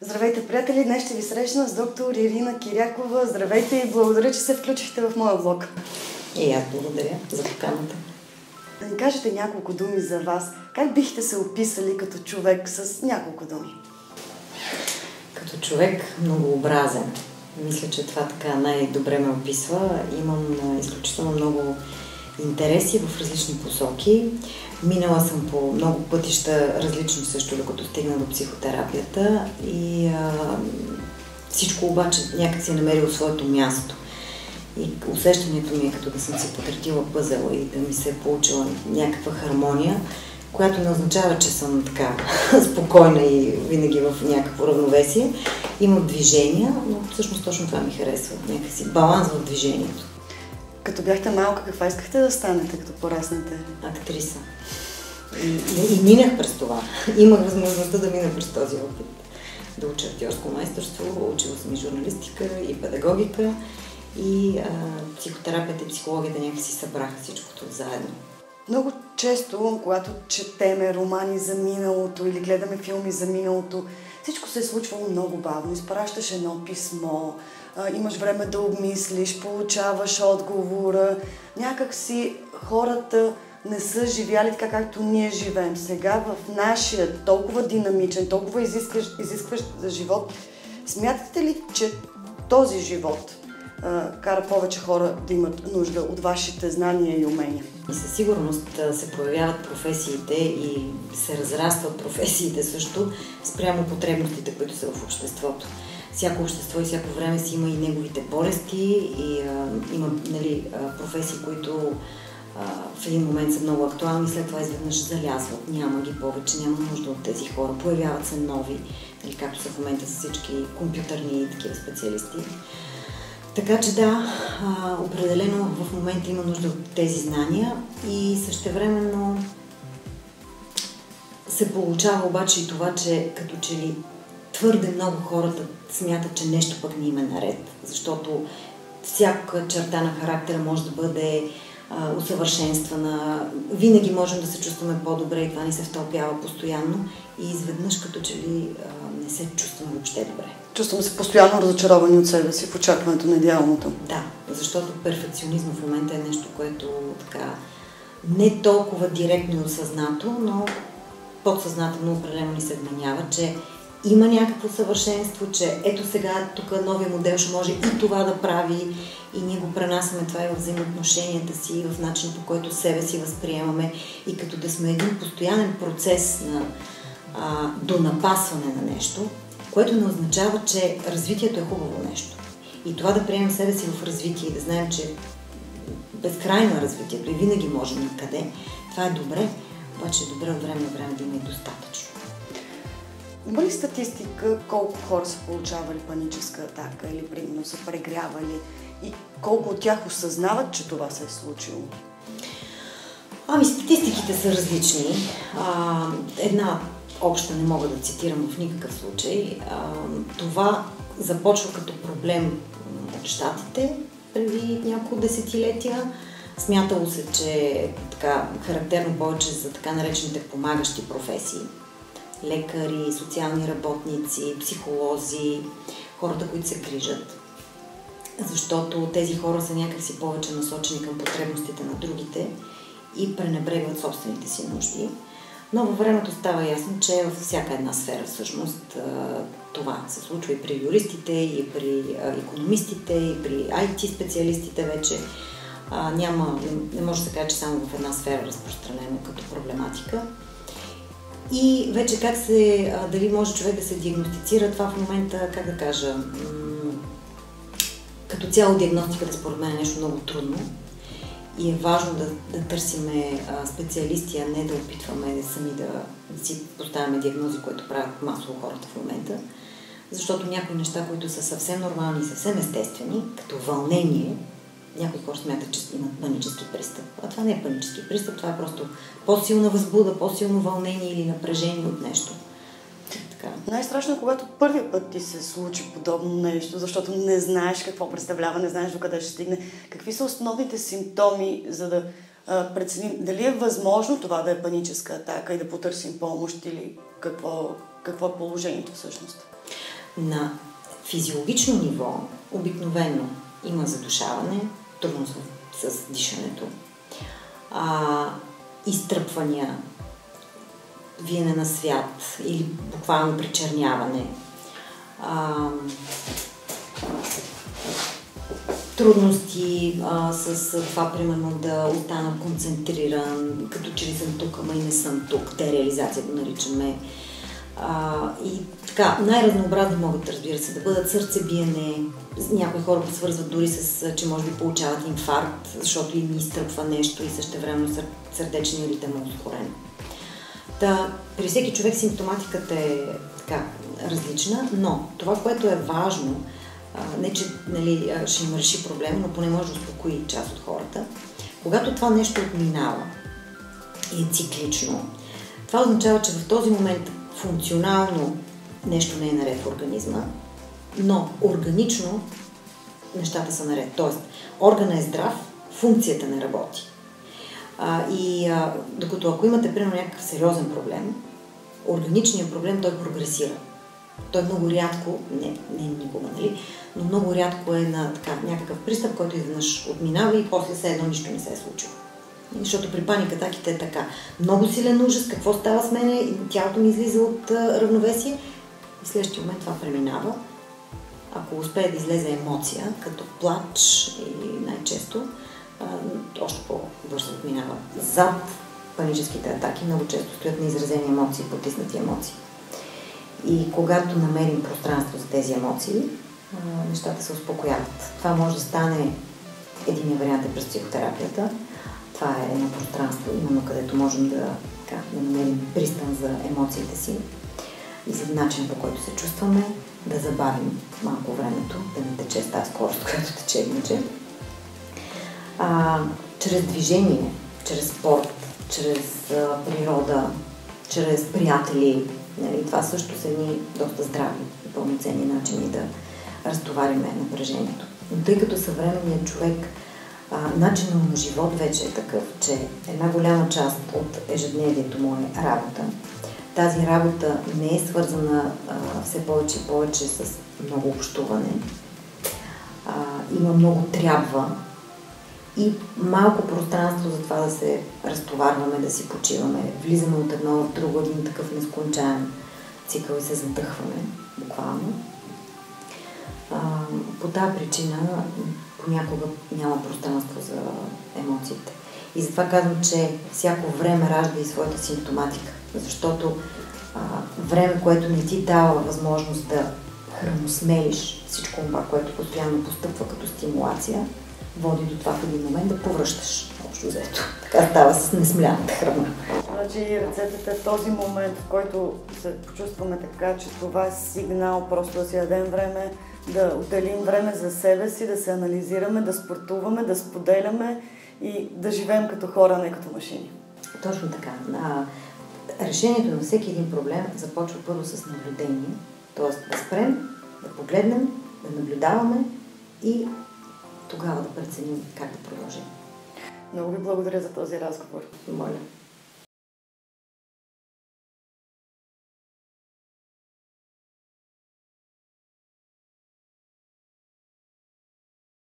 Здравейте, приятели! Днес ще ви срещна с доктор Ирина Кирякова. Здравейте и благодаря, че се включихте в моя блог. И аз благодаря за поканата. Да ни кажете няколко думи за вас. Как бихте се описали като човек с няколко думи? Като човек многообразен. Мисля, че това така най-добре ме описва. Имам изключително много интереси в различни посоки. Минала съм по много пътища, различни също, докато стигна до психотерапията и всичко обаче някак си е намерило своето място. И усещането ми е като да съм си потретила пъзела и да ми се е получила някаква хармония, която не означава, че съм така спокойна и винаги в някакво равновесие. Имам движения, но всъщност точно това ми харесва. Някакси баланс в движението. Като бяхте малка, каква искахте да станете, като пораснете? Актриса. И минах през това. Имах възможността да мина през този опит. Да уча актьорско майсторство, учила съм и журналистика, и педагогика, и психотерапията и психологията някакси събраха всичкото заедно. Много често, когато четеме романи за миналото или гледаме филми за миналото, всичко се е случвало много бавно. Изпращаш едно писмо, имаш време да обмислиш, получаваш отговора. Някак си хората не са живяли така, както ние живеем. Сега в нашия толкова динамичен, толкова изискващ живот, смятате ли, че този живот кара повече хора да имат нужда от вашите знания и умения? И със сигурност се появяват професиите и се разрастват професиите също спрямо потребностите, които са в обществото. Всяко общество и всяко време си има и неговите болести и има професии, които в един момент са много актуални, след това изведнъж залязват. Няма ги повече, няма нужда от тези хора. Появяват се нови, както са в момента с всички компютърни и такива специалисти. Така че да, определено в момента има нужда от тези знания и същевременно се получава обаче и това, че като че ли твърде много хората смятат, че нещо пък не им е наред, защото всяка черта на характера може да бъде усъвършенствана, винаги можем да се чувстваме по-добре и това ни се втълпява постоянно и изведнъж като че ли не се чувстваме въобще добре. Чувстваме се постоянно разочаровани от себе си в очакването на идеалното. Да, защото перфекционизма в момента е нещо, което така не толкова директно и осъзнато, но подсъзнателно определено ни се вменява, че има някакво съвършенство, че ето сега тук новия модел ще може и това да прави и ние го пренасяме това и в взаимоотношенията си, и в начин, по който себе си възприемаме и като да сме един постоянен процес на донапасване на нещо, което не означава, че развитието е хубаво нещо. И това да приемем себе си в развитие и да знаем, че безкрайно е развитието и винаги можем накъде, това е добре, обаче е добре от време на време да има и достатъчно. Има ли статистика колко хора са получавали паническа атака или примерно са прегрявали и колко от тях осъзнават, че това се е случило? Статистиките са различни. Една обща не мога да цитирам в никакъв случай. Това започва като проблем от щатите преди няколко десетилетия. Смятало се, че е така характерно повече за така наречените помагащи професии. Лекари, социални работници, психолози, хората, които се грижат. Защото тези хора са някакси повече насочени към потребностите на другите и пренебрегват собствените си нужди. Но във времето става ясно, че във всяка една сфера всъщност това се случва и при юристите, и при икономистите, и при IT специалистите вече. Не може да се каже, че само в една сфера е разпространено като проблематика. И вече дали може човек да се диагностицира, това в момента, как да кажа, като цяло диагностиката според мен е нещо много трудно и е важно да търсиме специалисти, а не да опитваме сами да си поставяме диагнози, които правят масово хората в момента. Защото някои неща, които са съвсем нормални и съвсем естествени, като вълнение, някои хора смятат, че имат панически пристъп. А това не е панически пристъп, това е просто по-силна възбуда, по-силно вълнение или напрежение от нещо. Така. Най-страшно е, когато първият път ти се случи подобно нещо, защото не знаеш какво представлява, не знаеш докъде ще стигне. Какви са основните симптоми, за да преценим дали е възможно това да е паническа атака и да потърсим помощ или какво е положението всъщност? На физиологично ниво обикновено има задушаване, трудност с дишането, изтръпвания, виене на свят или буквално причерняване, трудности с това, примерно, да остана концентриран, като че ли съм тук, ама и не съм тук, дереализация го наричаме. И така, най-разнообразни могат, разбира се, да бъдат сърцебиене. Някои хора го свързват дори с, че може би получават инфаркт, защото им изтръпва нещо и същевременно сърдечният ритъм е ускорен. При всеки човек симптоматиката е така различна, но това, което е важно, не че ще им реши проблема, но поне може да успокои част от хората. Когато това нещо отминава и е циклично, това означава, че в този момент функционално нещо не е наред в организма, но органично нещата са наред. Тоест, органът е здрав, функцията не работи. Докато ако имате, примерно, някакъв сериозен проблем, органичният проблем, той прогресира. Той много рядко, не никога, нали, но много рядко е на някакъв пристъп, който изведнъж отминава и после все едно нищо не се е случило. Защото при паникатаките е така. Много силен ужас, какво става с мене, тялото ми излиза от равновесие и в следващия момент това преминава. Ако успее да излезе емоция, като плач или най-често, още по-бързо отминава. Зад паническите атаки много често стоят неизразени емоции, потиснати емоции. И когато намерим пространство за тези емоции, нещата се успокояват. Това може да стане един вариант през психотерапията. Това е едно пространство, именно където можем да намерим пристан за емоциите си и за начин, по който се чувстваме, да забавим малко времето, да не тече с тази скорост, която тече иначе. Чрез движение, чрез спорт, чрез природа, чрез приятели. Това също са едни доста здрави и пълноценни начини да разтовариме напрежението. Но тъй като съвременният човек, начинът му на живот вече е такъв, че една голяма част от ежедневието му е работа. Тази работа не е свързана все повече и повече с много общуване. Има много трябва и малко пространство за това да се разтоварваме, да си почиваме. Влизаме от едно в друго, един такъв нескончаем цикъл и се задъхваме, буквално. По тази причина понякога няма пространство за емоциите. И затова казвам, че всяко време ражда и своята симптоматика, защото време, което не ти дава възможност да храносмелиш всичко това, което постоянно постъпва като стимулация, води до това в един момент да повръщаш общо взето. Така става с несмляната храна. Значи рецептата е този момент, в който се почувстваме така, че това е сигнал просто да си дадем време, да отделим време за себе си, да се анализираме, да спортуваме, да споделяме и да живеем като хора, не като машини. Точно така. Решението на всеки един проблем започва първо с наблюдение, т.е. да спрем, да погледнем, да наблюдаваме и тогава да преценим как да продължим. Много ви благодаря за този разговор. Моля.